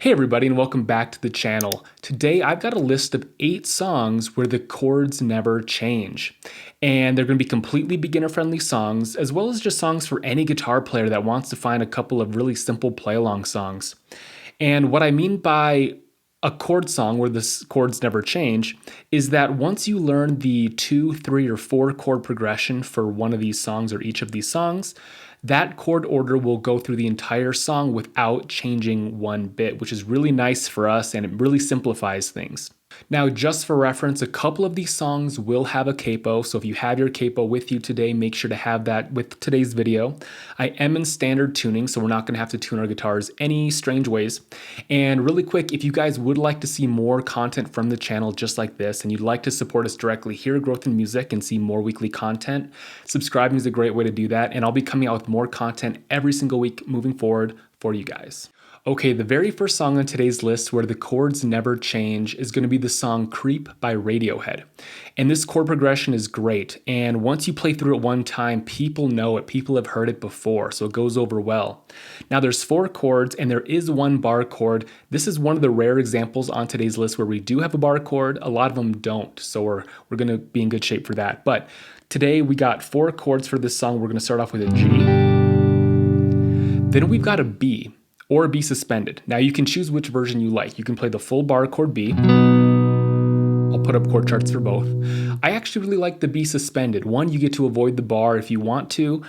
Hey everybody, and welcome back to the channel. Today I've got a list of 8 songs where the chords never change. And they're going to be completely beginner-friendly songs, as well as just songs for any guitar player that wants to find a couple of really simple play-along songs. And what I mean by a chord song where the chords never change is that once you learn the 2, 3, or 4 chord progression for one of these songs or each of these songs, that chord order will go through the entire song without changing one bit, which is really nice for us and it really simplifies things. Now, just for reference, a couple of these songs will have a capo, so if you have your capo with you today, make sure to have that with today's video. I am in standard tuning, so we're not going to have to tune our guitars any strange ways. And really quick, if you guys would like to see more content from the channel just like this, and you'd like to support us directly here at Growth in Music and see more weekly content, subscribing is a great way to do that, and I'll be coming out with more content every single week moving forward for you guys. Okay, the very first song on today's list where the chords never change is going to be the song Creep by Radiohead. And this chord progression is great, and once you play through it one time, people know it, people have heard it before, so it goes over well. Now there's 4 chords and there is one bar chord. This is one of the rare examples on today's list where we do have a bar chord, a lot of them don't, so we're going to be in good shape for that. But today we got 4 chords for this song. We're going to start off with a G, then we've got a B, or B suspended. Now you can choose which version you like. You can play the full bar chord B. I'll put up chord charts for both. I actually really like the B suspended. One, you get to avoid the bar if you want to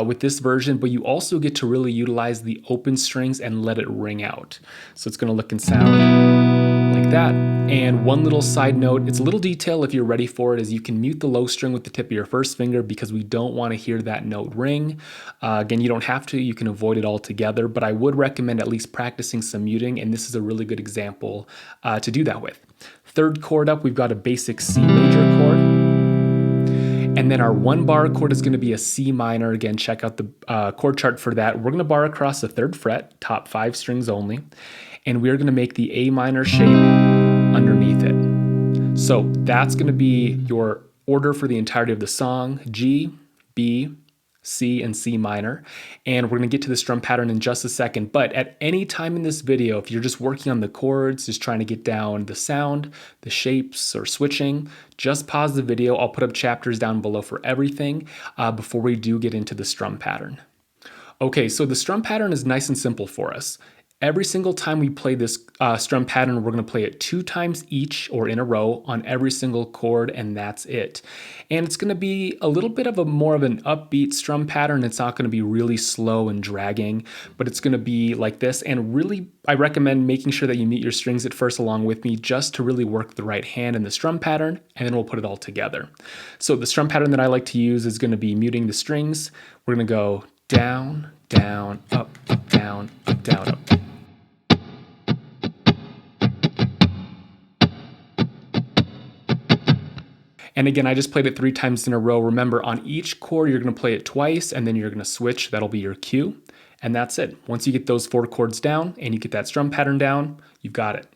with this version, but you also get to really utilize the open strings and let it ring out. So it's gonna look and sound like that. And one little side note, it's a little detail if you're ready for it, is you can mute the low string with the tip of your first finger because we don't want to hear that note ring. Again, you don't have to, you can avoid it altogether, but I would recommend at least practicing some muting, and this is a really good example to do that with. Third chord up, we've got a basic C major chord. And then our 1 bar chord is going to be a C minor. Again, check out the chord chart for that. We're going to bar across the 3rd fret, top 5 strings only. And we're going to make the A minor shape underneath it. So that's going to be your order for the entirety of the song: G, B, C, and C minor. And we're going to get to the strum pattern in just a second. But at any time in this video, if you're just working on the chords, just trying to get down the sound, the shapes, or switching, just pause the video. I'll put up chapters down below for everything before we do get into the strum pattern. Okay, so the strum pattern is nice and simple for us. Every single time we play this strum pattern, we're going to play it 2 times each or in a row on every single chord, and that's it. And it's going to be a little bit of a more of an upbeat strum pattern. It's not going to be really slow and dragging, but it's going to be like this. And really, I recommend making sure that you mute your strings at first along with me just to really work the right hand in the strum pattern, and then we'll put it all together. So the strum pattern that I like to use is going to be muting the strings. We're going to go down, down, up, down, up, down, up. And again, I just played it 3 times in a row. Remember, on each chord, you're going to play it twice, and then you're going to switch. That'll be your cue. And that's it. Once you get those 4 chords down and you get that strum pattern down, you've got it.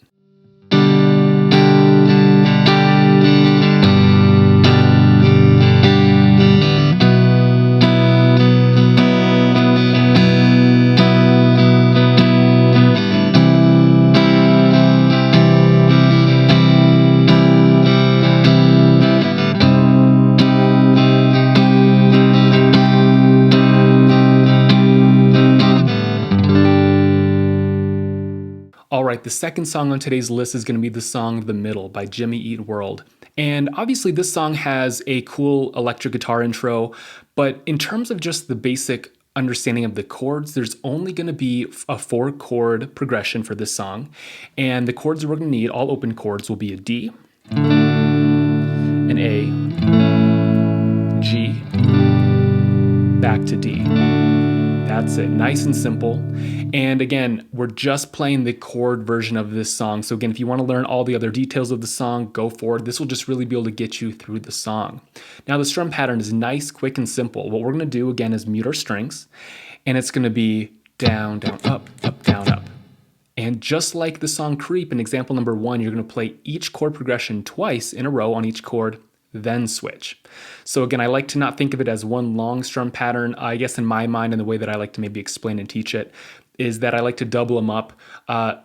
Alright, the second song on today's list is going to be the song The Middle by Jimmy Eat World. And obviously this song has a cool electric guitar intro, but in terms of just the basic understanding of the chords, there's only going to be a 4 chord progression for this song. And the chords that we're going to need, all open chords, will be a D, an A, G, back to D. That's it, nice and simple. And again, we're just playing the chord version of this song. So again, if you want to learn all the other details of the song, go for it. This will just really be able to get you through the song. Now the strum pattern is nice, quick, and simple. What we're going to do again is mute our strings, and it's going to be down, down, up, down, up. And just like the song Creep in example number 1, you're going to play each chord progression twice in a row on each chord, then switch. So again, I like to not think of it as one long strum pattern, I guess in my mind and the way that I like to maybe explain and teach it. is that I like to double them up.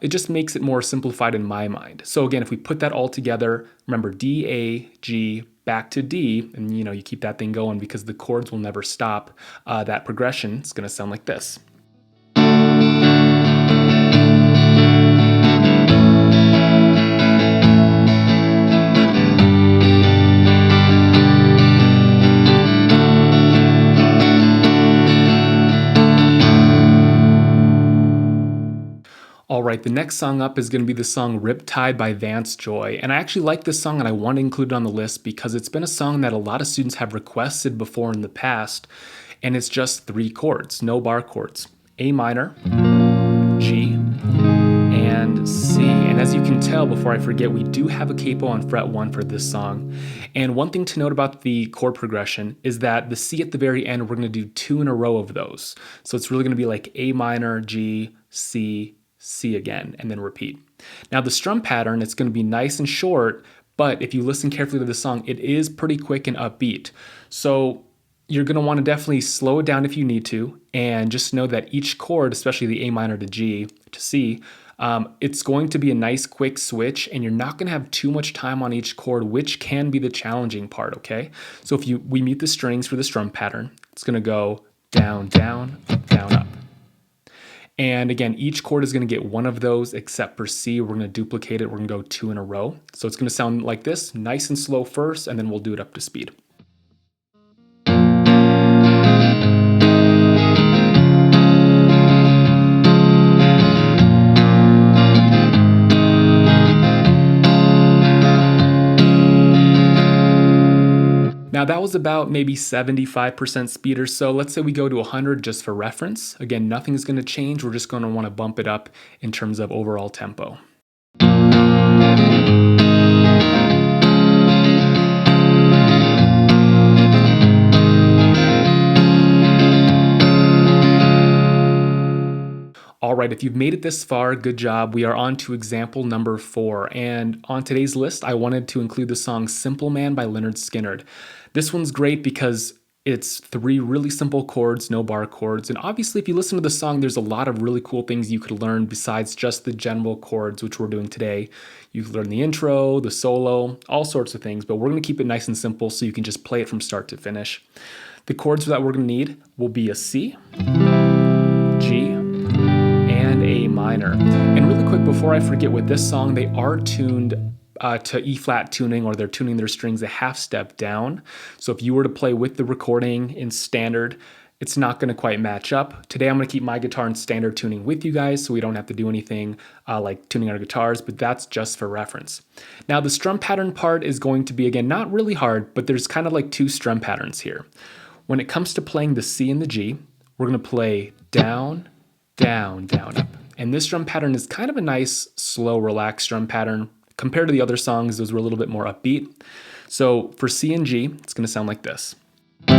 It just makes it more simplified in my mind. So again, if we put that all together, remember D, A, G, back to D, and you keep that thing going because the chords will never stop. That progression is going to sound like this. All right, the next song up is going to be the song Riptide by Vance Joy. And I actually like this song and I want to include it on the list because it's been a song that a lot of students have requested before in the past. And it's just 3 chords, no bar chords. A minor, G, and C. And as you can tell, before I forget, we do have a capo on fret 1 for this song. And one thing to note about the chord progression is that the C at the very end, we're going to do 2 in a row of those. So it's really going to be like A minor, G, C, C again, and then repeat. Now the strum pattern, it's going to be nice and short, but if you listen carefully to the song, it is pretty quick and upbeat. So you're going to want to definitely slow it down if you need to, and just know that each chord, especially the A minor to G to C, it's going to be a nice quick switch, and you're not going to have too much time on each chord, which can be the challenging part, okay? So if we mute the strings for the strum pattern, it's going to go down, down, up, down, up. And again, each chord is going to get one of those except for C. We're going to duplicate it. We're going to go 2 in a row. So it's going to sound like this, nice and slow first, and then we'll do it up to speed. Now that was about maybe 75% speed or so. Let's say we go to 100 just for reference. Again, nothing's going to change. We're just going to want to bump it up in terms of overall tempo. All right, if you've made it this far, good job. We are on to example number 4. And on today's list, I wanted to include the song Simple Man by Lynyrd Skynyrd. This one's great because it's 3 really simple chords, no bar chords. And obviously, if you listen to the song, there's a lot of really cool things you could learn besides just the general chords, which we're doing today. You could learn the intro, the solo, all sorts of things, but we're going to keep it nice and simple so you can just play it from start to finish. The chords that we're going to need will be a C, G, and A minor. And really quick, before I forget, with this song, they are tuned to E-flat tuning, or they're tuning their strings a half step down. So if you were to play with the recording in standard, it's not going to quite match up. Today I'm going to keep my guitar in standard tuning with you guys so we don't have to do anything like tuning our guitars, but that's just for reference. Now the strum pattern part is going to be, again, not really hard, but there's kind of like 2 strum patterns here. When it comes to playing the C and the G, we're going to play down, down, down, up. And this drum pattern is kind of a nice, slow, relaxed drum pattern. Compared to the other songs, those were a little bit more upbeat. So for C and G, it's going to sound like this. And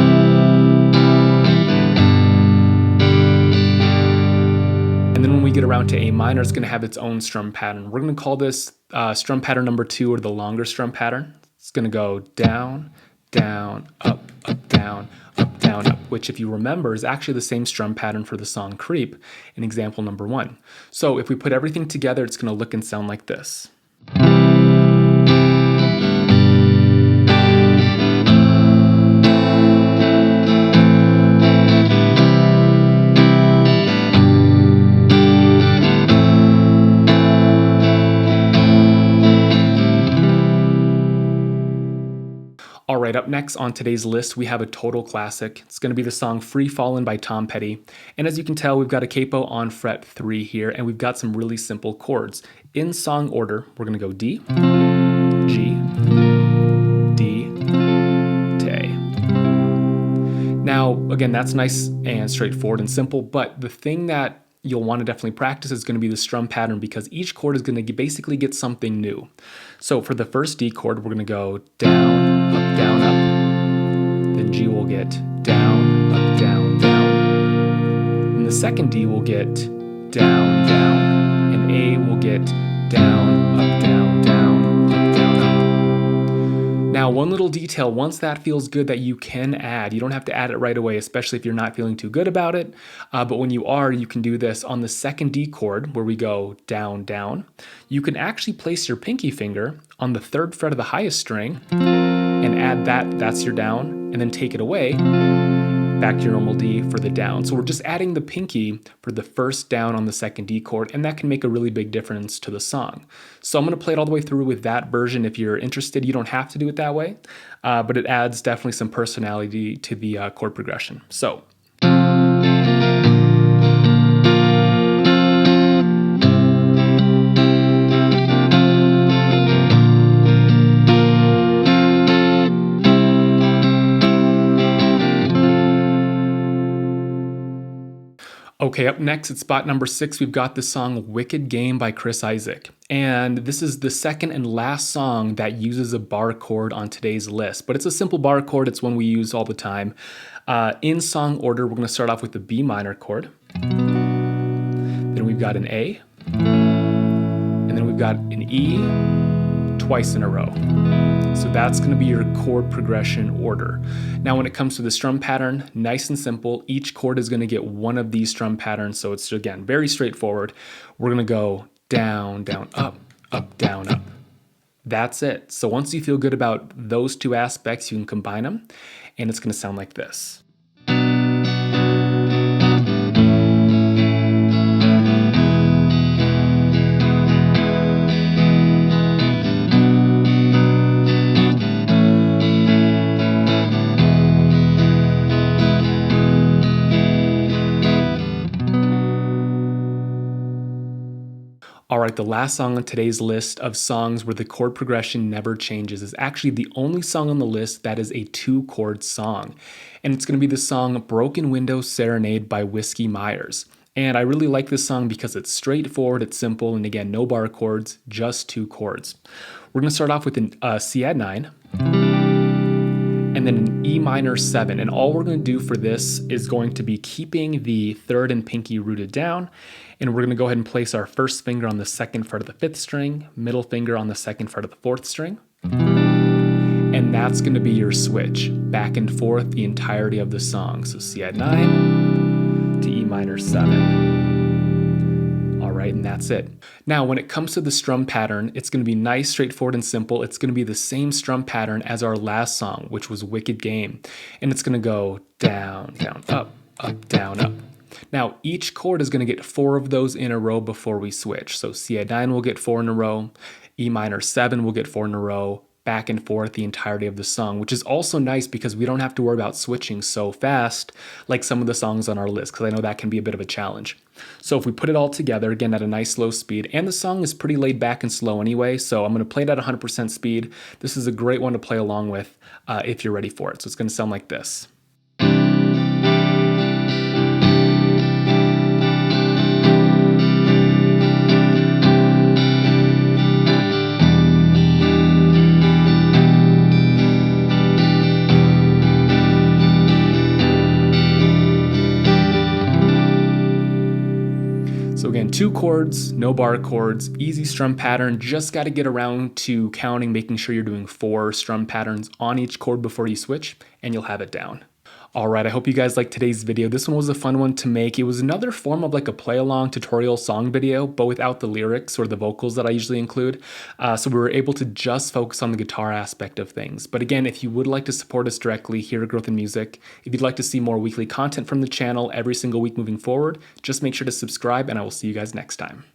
then when we get around to A minor, it's going to have its own strum pattern. We're going to call this strum pattern number 2, or the longer strum pattern. It's going to go down, down, up, down, up, which, if you remember, is actually the same strum pattern for the song Creep in example number 1. So if we put everything together, it's going to look and sound like this. All right, up next on today's list, we have a total classic. It's going to be the song Free Fallin' by Tom Petty. And as you can tell, we've got a capo on fret 3 here, and we've got some really simple chords. In song order, we're going to go D, G, D, Tay. Now, again, that's nice and straightforward and simple, but the thing that you'll want to definitely practice is going to be the strum pattern, because each chord is going to basically get something new. So for the first D chord, we're going to go down, up, down, up. Then G will get down, up, down, down. And the second D will get down, down. And A will get down, up, down, down, up, down, up. Now, one little little detail, once that feels good, that you can add. You don't have to add it right away, especially if you're not feeling too good about it. But when you are, you can do this on the second D chord where we go down, down. You can actually place your pinky finger on the 3rd fret of the highest string and add that, that's your down, and then take it away back to your normal D for the down. So we're just adding the pinky for the first down on the second D chord, and that can make a really big difference to the song. So I'm gonna play it all the way through with that version. If you're interested, you don't have to do it that way, but it adds definitely some personality to the chord progression. So. Okay, up next at spot number 6, we've got the song Wicked Game by Chris Isaak. And this is the second and last song that uses a bar chord on today's list. But it's a simple bar chord, it's one we use all the time. In song order, we're gonna start off with the B minor chord. Then we've got an A. And then we've got an E twice in a row. So that's going to be your chord progression order. Now when it comes to the strum pattern, nice and simple. Each chord is going to get one of these strum patterns, so it's, again, very straightforward. We're going to go down, down, up, down, up. That's it. So once you feel good about those two aspects, you can combine them, and it's going to sound like this. All right, the last song on today's list of songs where the chord progression never changes is actually the only song on the list that is a 2-chord song. And it's going to be the song Broken Window Serenade by Whiskey Myers. And I really like this song because it's straightforward, it's simple, and again, no bar chords, just 2 chords. We're going to start off with a C add 9. And then an E minor 7. And all we're going to do for this is going to be keeping the 3rd and pinky rooted down. And we're going to go ahead and place our first finger on the 2nd fret of the 5th string, middle finger on the 2nd fret of the 4th string. And that's going to be your switch, back and forth the entirety of the song. So C add 9 to E minor 7. All right, and that's it. Now, when it comes to the strum pattern, it's going to be nice, straightforward, and simple. It's going to be the same strum pattern as our last song, which was Wicked Game. And it's going to go down, down, up, down, up. Now, each chord is going to get 4 of those in a row before we switch. So C add 9 will get 4 in a row, E minor 7 will get 4 in a row, back and forth the entirety of the song, which is also nice because we don't have to worry about switching so fast like some of the songs on our list, because I know that can be a bit of a challenge. So if we put it all together, again, at a nice slow speed, and the song is pretty laid back and slow anyway, so I'm going to play it at 100% speed. This is a great one to play along with if you're ready for it. So it's going to sound like this. So again, 2 chords, no bar chords, easy strum pattern, just got to get around to counting, making sure you're doing 4 strum patterns on each chord before you switch, and you'll have it down. All right, I hope you guys liked today's video. This one was a fun one to make. It was another form of like a play-along tutorial song video, but without the lyrics or the vocals that I usually include. So we were able to just focus on the guitar aspect of things. But again, if you would like to support us directly here at Growth in Music, if you'd like to see more weekly content from the channel every single week moving forward, just make sure to subscribe, and I will see you guys next time.